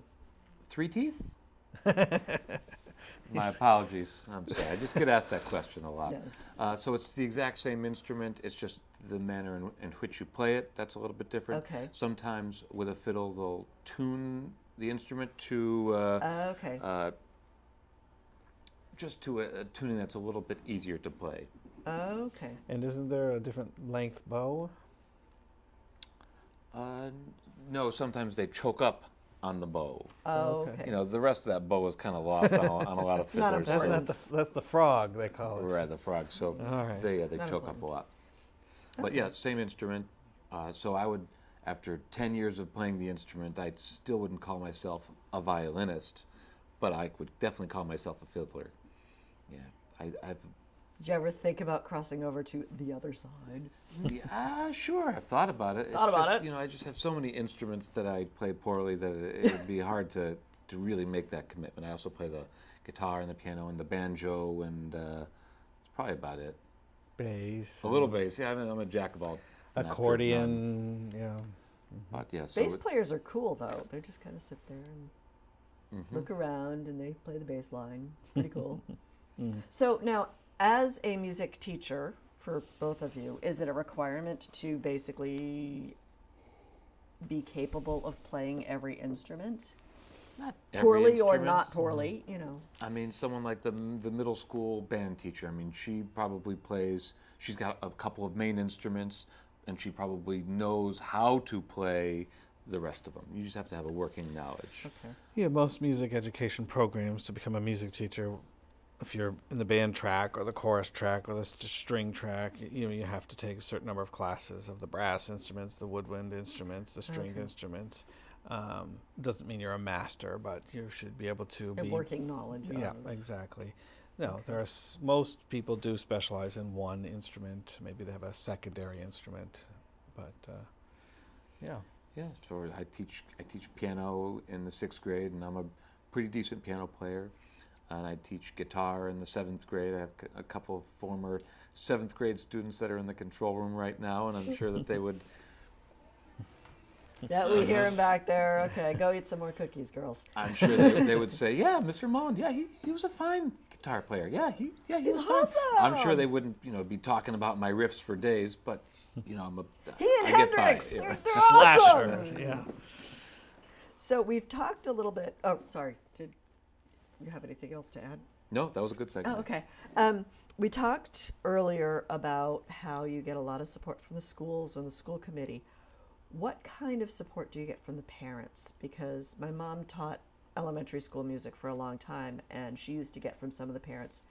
3 teeth? My apologies. I'm sorry. I just get asked that question a lot.
Yes.
So it's the exact same instrument. It's just the manner in which you play it that's a little bit different.
Okay.
Sometimes with a fiddle, they'll tune the instrument to
Okay.
just to a tuning that's a little bit easier to play.
Okay.
And isn't there a different length bow?
No, sometimes they choke up on the bow.
Oh,
Okay.
okay.
You know, the rest of that bow is kind of lost on a lot of
It's not
fiddlers.
That's
important.
not that's the frog, they call it.
Right, the frog. So
All right.
they
Not
choke up
important.
a lot. But yeah, same instrument. So I would, after 10 years of playing the instrument, I still wouldn't call myself a violinist, but I would definitely call myself a fiddler. Yeah, I've
Did you ever think about crossing over to the other side?
yeah, sure, I've thought about it.
Thought about
just,
it.
You know, I just have so many instruments that I play poorly that it would be hard to really make that commitment. I also play the guitar and the piano and the banjo, and it's probably about it.
Bass.
A little bass, yeah. I mean, I'm a jack of all. master of none.
Accordion, yeah.
But yeah, so
Bass players are cool though. They just kind of sit there and
mhm.
look around and they play the bass line. Pretty cool. So now, as a music teacher for both of you, is it a requirement to basically be capable of playing every instrument?
Not every
Poorly or
instrument.
not poorly, you know.
I mean, someone like the middle school band teacher. I mean, she probably plays. She's got a couple of main instruments, and she probably knows how to play the rest of them. You just have to have a working knowledge.
Okay.
Yeah, most music education programs to become a music teacher, if you're in the band track or the chorus track or the string track, you know, you have to take a certain number of classes of the brass instruments, the woodwind instruments, the stringed
Okay.
instruments. Doesn't mean you're a master, but you should be able to
A
be.
working knowledge
Yeah,
of.
exactly. No,
Okay.
there are most people do specialize in one instrument. Maybe they have a secondary instrument, but yeah.
Yeah, so I teach piano in the 6th grade, and I'm a pretty decent piano player. And I teach guitar in the 7th grade. I have a couple of former 7th grade students that are in the control room right now, and I'm sure that they would.
Yeah, we hear him back there. Okay, go eat some more cookies, girls.
I'm sure they would say, "Yeah, Mr. Mullen, yeah, he was a fine guitar player. Yeah, he
He's
was fine." I'm sure
awesome.
they wouldn't, you know, be talking about my riffs for days, but you know,
He and
I get by.
Hendrix,
Yeah.
they're
Slasher,
awesome.
yeah.
So we've talked a little bit. Oh, sorry. Did you have anything else to add?
No, that was a good segment.
Oh, okay. We talked earlier about how you get a lot of support from the schools and the school committee. What kind of support do you get from the parents? Because my mom taught elementary school music for a long time, and she used to get from some of the parents,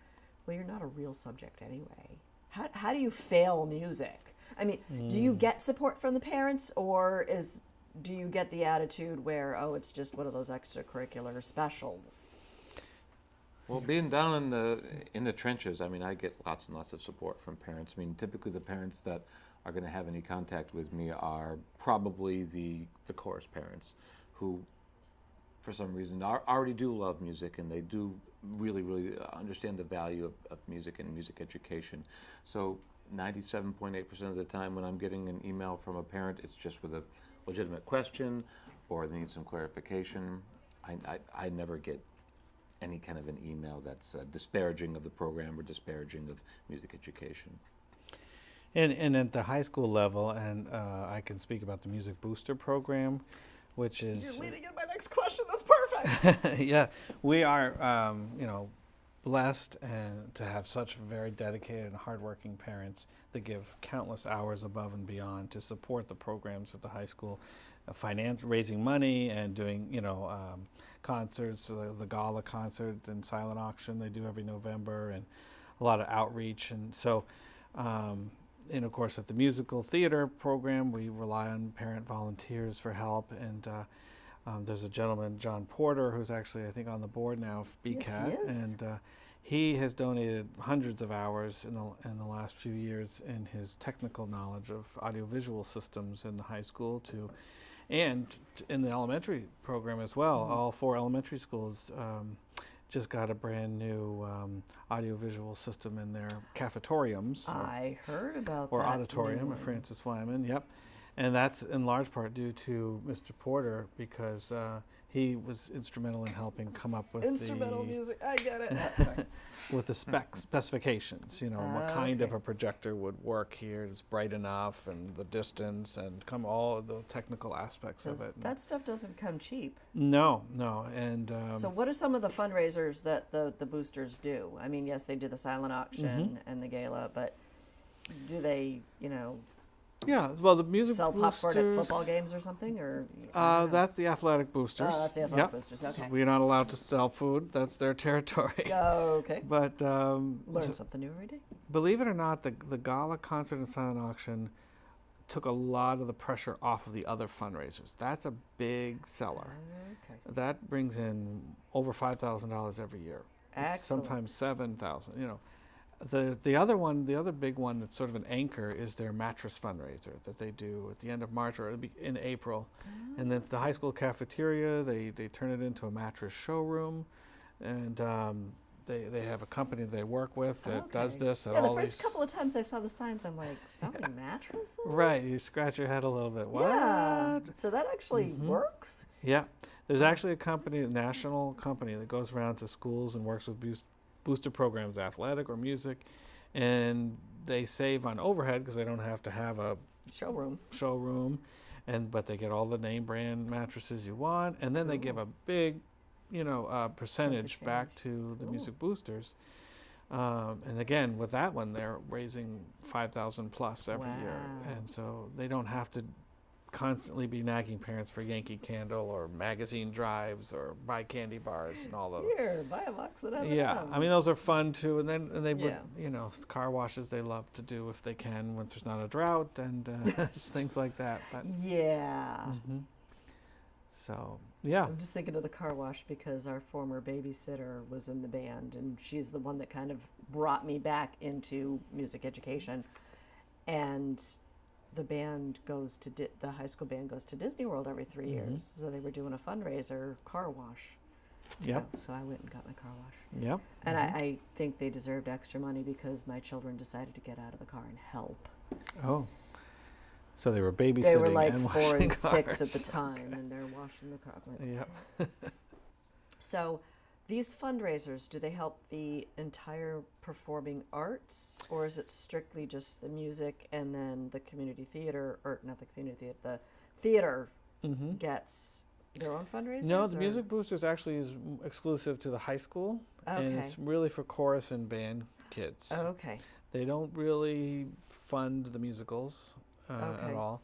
well, you're not a real subject anyway. How do you fail music? I mean, do you get support from the parents, or do you get the attitude where, oh, it's just one of those extracurricular specials?
Well, being down in the trenches, I mean, I get lots and lots of support from parents. I mean, typically the parents that are going to have any contact with me are probably the chorus parents, who, for some reason, already do love music, and they do really, really understand the value of music and music education. So 97.8% of the time when I'm getting an email from a parent, it's just with a legitimate question or they need some clarification. I never get any kind of an email that's disparaging of the program or disparaging of music education.
And at the high school level, and I can speak about the Music Booster program, which is...
You're leading in my next question. That's perfect.
Yeah, we are, blessed and to have such very dedicated and hardworking parents that give countless hours above and beyond to support the programs at the high school, raising money and doing, concerts, the gala concert and silent auction they do every November, and a lot of outreach. And so, and of course, at the musical theater program, we rely on parent volunteers for help. And there's a gentleman, John Porter, who's actually, I think, on the board now of BCAT.
Yes, he is.
And he has donated hundreds of hours in the last few years in his technical knowledge of audiovisual systems in the high school in the elementary program as well.
Mhm.
All 4 elementary schools just got a brand new audiovisual system in their cafetoriums.
I heard about
or
that.
auditorium
new
at
one.
Francis Wyman, yep. And that's in large part due to Mr. Porter because he was instrumental in helping come up with
Instrumental
the
music, I get it. Sorry.
with the specifications, what kind of
Okay.
a projector would work here, it's bright enough, and the distance, and all the technical aspects of
'Cause
it.
that stuff doesn't come cheap.
No, and
So what are some of the fundraisers that the boosters do? I mean, yes, they do the silent auction and the gala, but do they,
yeah, well, the music
sell popcorn at
boosters,
football games or something? Or I don't know.
that's the athletic boosters.
Oh, that's the athletic
Yep.
boosters.
So
Okay.
we're not allowed to sell food. That's their territory.
Oh, okay.
But
Learn something new every day.
believe it or not, the gala concert and silent auction took a lot of the pressure off of the other fundraisers. That's a big seller.
Okay.
That brings in over $5,000 every year.
Excellent.
Sometimes 7,000. The other big one that's sort of an anchor is their mattress fundraiser that they do at the end of March or it'll be in April. And then the high school cafeteria, they turn it into a mattress showroom, and they have a company they work with that does
Okay.
this at
Yeah, the
all
first
these.
couple of times I saw the signs, I'm like, selling mattresses?
Right, you scratch your head a little bit. What?
Yeah. So that actually works?
Yeah, there's actually a company, a national company that goes around to schools and works with booster programs, athletic or music, and they save on overhead because they don't have to have a
Showroom.
but they get all the name brand mattresses you want, and then they give a big, percentage back to the
Cool.
music boosters. And again, with that one, they're raising 5,000 plus every year,
Wow.
and so they don't have to constantly be nagging parents for Yankee Candle or magazine drives or buy candy bars and all those.
Here, buy a box of M&Ms.
Yeah, I mean those are fun too, and they would,
Yeah.
car washes they love to do if they can when there's not a drought and things like that. But
Yeah.
so yeah,
I'm just thinking of the car wash because our former babysitter was in the band, and she's the one that kind of brought me back into music education. And the band goes to the high school band goes to Disney World every 3 years, so they were doing a fundraiser car wash.
Yep.
So I went and got my car wash,
yep.
and I think they deserved extra money because my children decided to get out of the car and help.
Oh, so they were babysitting
They were like
and
4
washing
and 6 at
cars.
the time, and they're washing the car. I'm like,
Yep.
So these fundraisers, do they help the entire performing arts, or is it strictly just the music and then the community theater, or not the community theater, the theater gets their own fundraisers?
No, the
or-
Music Boosters actually is exclusive to the high school, and
Okay.
it's really for chorus and band kids.
Oh, okay.
They don't really fund the musicals at
Okay.
all.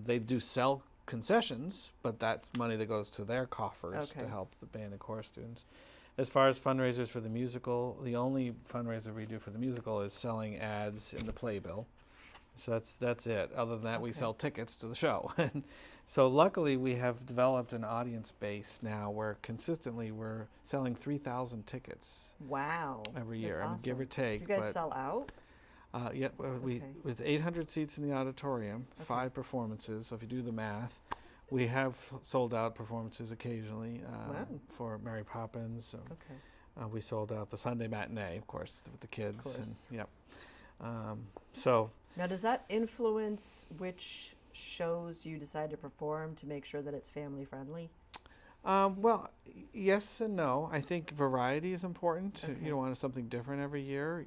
They do sell concessions, but that's money that goes to their coffers
Okay.
to help the band and chorus students. As far as fundraisers for the musical, the only fundraiser we do for the musical is selling ads in the playbill. So that's it. Other than that, we
Okay.
sell tickets to the show. And so luckily we have developed an audience base now where consistently we're selling 3,000 tickets
Wow.
every
That's
year, I mean, give or
awesome.
take.
Do you guys
but
sell out?
yeah, we
Okay.
with 800 seats in the auditorium,
Okay.
5 performances. So if you do the math, we have sold out performances occasionally
Wow.
for Mary Poppins. So,
Okay.
we sold out the Sunday matinee, of course, with the kids.
course.
And, yep. So
Now, does that influence which shows you decide to perform to make sure that it's family friendly?
well, yes and no. I think variety is important.
Okay.
You don't want something different every year,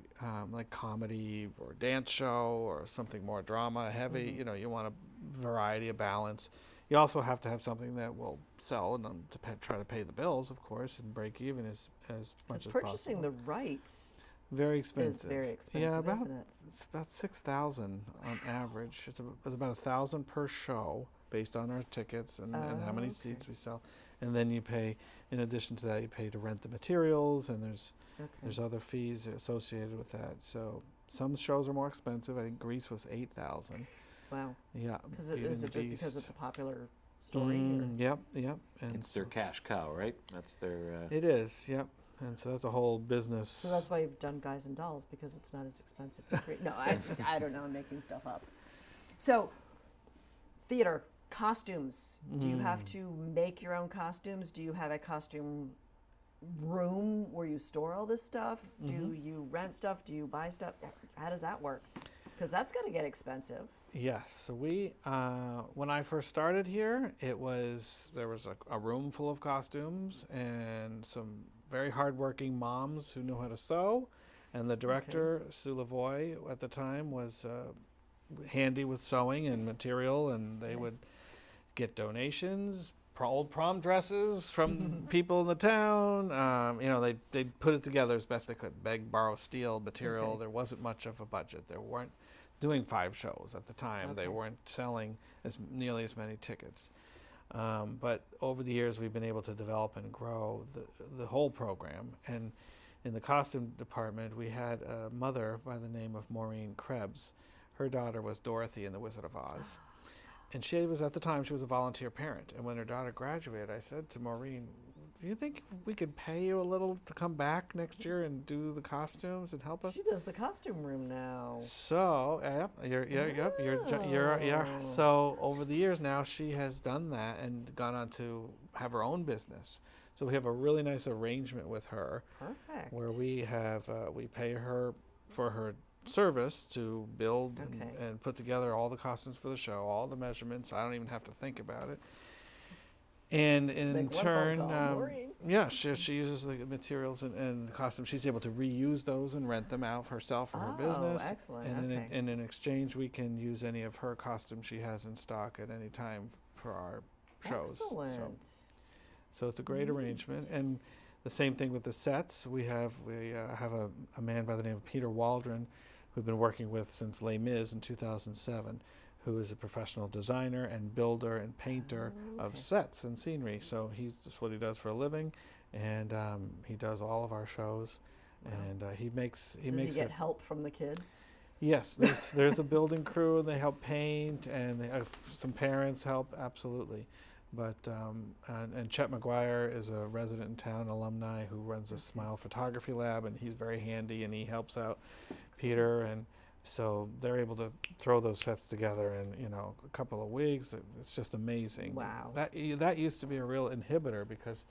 like comedy or dance show or something more drama heavy.
Mhm.
You want a variety, a balance. You also have to have something that will sell and to try to pay the bills, of course, and break even as much
Because
as
purchasing
possible.
the rights
Very expensive.
is very expensive,
Yeah, about
isn't it?
it's about 6,000 on average. It's about 1,000 per show, based on our tickets and how many
Oh,
seats
okay.
we sell. And then you pay, in addition to that, you pay to rent the materials, and there's
Okay.
other fees associated with that. So some shows are more expensive. I think Grease was 8,000.
Wow.
Yeah.
Because
Beauty
is
and
it
the
just because
Beast.
it's a popular story? or-
Yep. And
It's their cash cow, right? That's their.
it is. Yep. And so that's a whole business.
So that's why you've done Guys and Dolls, because it's not as expensive as Great. No, I don't know. I'm making stuff up. So, theater, costumes. Do you have to make your own costumes? Do you have a costume room where you store all this stuff? Do you rent stuff? Do you buy stuff? How does that work? Because that's going to get expensive.
Yes. So we, when I first started here, there was a room full of costumes and some very hardworking moms who knew how to sew, and the director, Sue Lavoie, at the time was handy with sewing and material, and they would get donations, old prom dresses from people in the town. They'd put it together as best they could, beg, borrow, steal material.
Okay.
There wasn't much of a budget. They weren't doing 5 shows at the time.
Okay.
They weren't selling nearly as many tickets. But over the years, we've been able to develop and grow the whole program. And in the costume department, we had a mother by the name of Maureen Krebs. Her daughter was Dorothy in The Wizard of Oz. And she was, at the time, she was a volunteer parent. And when her daughter graduated, I said to Maureen, do you think we could pay you a little to come back next year and do the costumes and help us?
She does the costume room now.
So, So over the years now, she has done that and gone on to have her own business. So we have a really nice arrangement with her.
Perfect.
Where we have, we pay her for her service to build and put together all the costumes for the show, all the measurements. I don't even have to think about it. And in turn, she uses the materials and costumes. She's able to reuse those and rent them out herself for her business.
Oh, excellent.
And in exchange, we can use any of her costumes she has in stock at any time for our shows.
Excellent.
So it's a great arrangement. And the same thing with the sets. We have a man by the name of Peter Waldron, who we've been working with since Les Mis in 2007, who is a professional designer and builder and painter of sets and scenery. So that's what he does for a living, and he does all of our shows. Wow. And Does he
get help from the kids?
Yes, there's a building crew, and they help paint, and they have some parents help, absolutely. But and Chet McGuire is a resident in town, alumni, who runs a Smile Photography Lab, and he's very handy, and he helps out Peter, and so they're able to throw those sets together in a couple of weeks. It's just amazing.
Wow.
That used to be a real inhibitor, because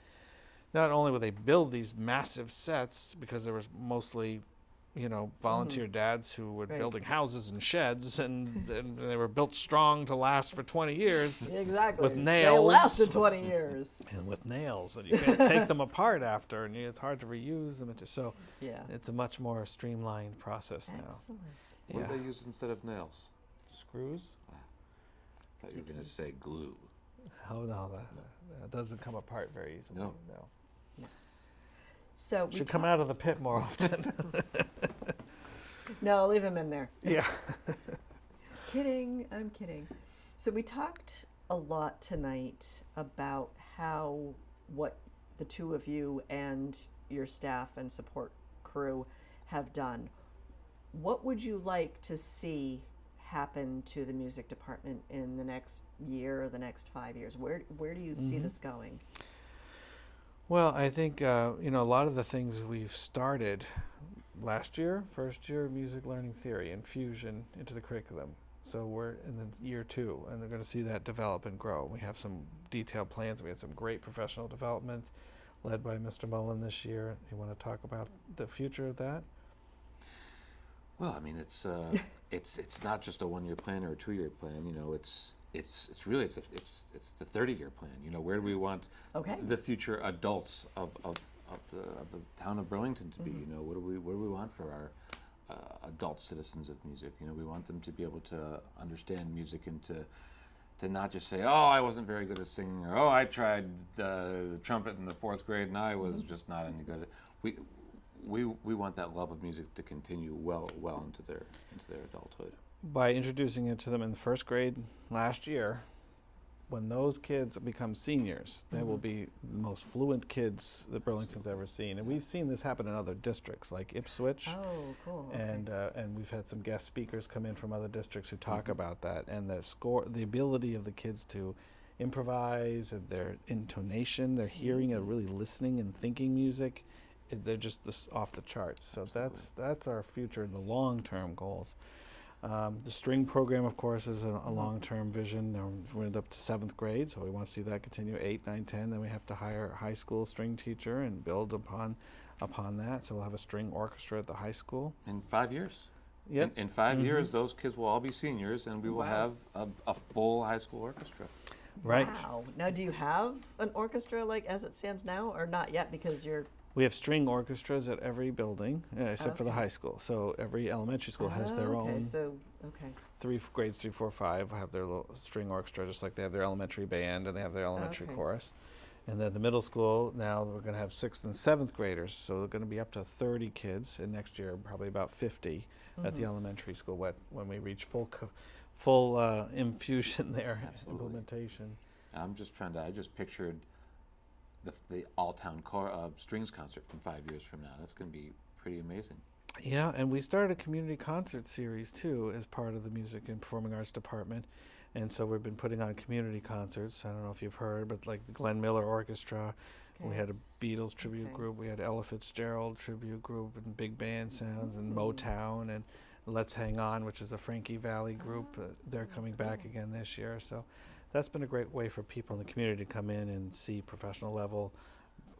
not only would they build these massive sets, because there was mostly volunteer dads who were building houses and sheds, and they were built strong to last for 20 years.
Exactly.
With nails.
They lasted 20 years.
And with nails, and you can't take them apart after, and it's hard to reuse them. So it's a much more streamlined process now.
Excellent.
What do they use instead of nails?
Screws?
I thought you were going to say glue.
Oh, no, that doesn't come apart very easily. No.
So
should come out of the pit more often.
No, leave him in there.
Yeah.
Kidding. I'm kidding. So we talked a lot tonight about what the two of you and your staff and support crew have done. What would you like to see happen to the music department in the next year or the next 5 years? Where do you see this going?
Well, I think a lot of the things we've started last year, first year, music learning theory, infusion into the curriculum. So we're in the year 2, and they're going to see that develop and grow. We have some detailed plans. We had some great professional development led by Mr. Mullen this year. You want to talk about the future of that?
Well, I mean, it's not just a 1-year plan or a 2-year plan. It's really the 30-year plan. Where do we want the future adults of the town of Burlington to be? What do we want for our adult citizens of music? We want them to be able to understand music and to not just say, oh, I wasn't very good at singing, or oh, I tried the trumpet in the 4th grade and I was just not any good. We want that love of music to continue well into their adulthood.
By introducing it to them in the 1st grade last year, when those kids become seniors, they will be the most fluent kids that Burlington's ever seen. And we've seen this happen in other districts like Ipswich.
Oh, cool.
And we've had some guest speakers come in from other districts who talk about that. And the ability of the kids to improvise, and their intonation, their hearing, and really listening and thinking music they're just off the charts. So
Absolutely.
that's our future and the long-term goals. The string program, of course, is a long-term vision. We're up to 7th grade, so we want to see that continue. 8, 9, 10. Then we have to hire a high school string teacher and build upon that. So we'll have a string orchestra at the high school.
In 5 years.
Yep.
In 5 years, those kids will all be seniors, and we will
Wow.
have a full high school orchestra.
Right.
Wow. Now, do you have an orchestra like as it stands now, or not yet because you're?
We have string orchestras at every building, except for the
Okay.
high school. So every elementary school has their
okay,
own.
so okay.
Grades 3, 4, 5 have their little string orchestra, just like they have their elementary band and they have their elementary
Okay.
chorus. And then the middle school, now we're going to have 6th and 7th graders, so they're going to be up to 30 kids, and next year probably about 50 at the elementary school when we reach full infusion there,
Absolutely.
implementation.
And I just pictured the all-town strings concert from 5 years from now. That's going to be pretty amazing.
Yeah, and we started a community concert series too as part of the Music and Performing Arts Department. And so we've been putting on community concerts. I don't know if you've heard, but like the Glenn Miller Orchestra, we had a Beatles tribute group, we had Ella Fitzgerald tribute group, and big band sounds, and Motown, and Let's Hang On, which is a Frankie Valli group. They're coming back again this year. So that's been a great way for people in the community to come in and see professional level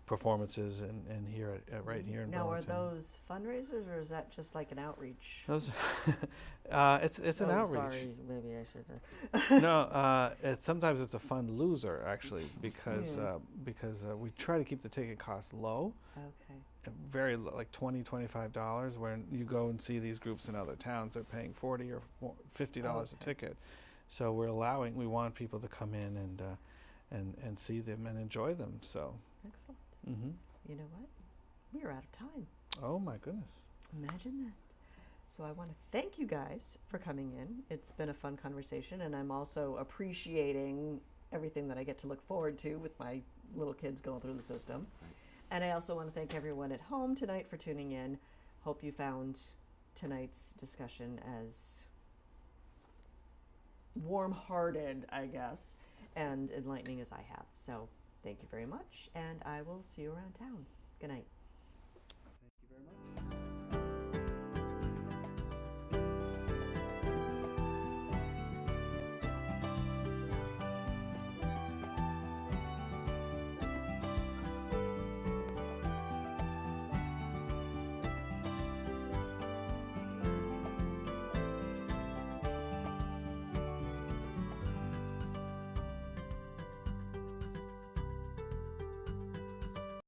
performances and here right here in
Now,
Burlington.
are those fundraisers, or is that just like an outreach?
Those, it's an
Oh,
outreach.
Sorry, maybe I should.
No, sometimes it's a fund loser actually because we try to keep the ticket costs low,
Okay.
very low, like $20-$25. When you go and see these groups in other towns, they're paying $40 or $50 a
Okay.
ticket. So we want people to come in and see them and enjoy them. So.
Excellent.
Mm-hmm.
You know what? We are out of time.
Oh my goodness.
Imagine that. So I want to thank you guys for coming in. It's been a fun conversation, and I'm also appreciating everything that I get to look forward to with my little kids going through the system. And I also want to thank everyone at home tonight for tuning in. Hope you found tonight's discussion as warm-hearted, I guess, and enlightening as I have. So thank you very much, and I will see you around town. Good night.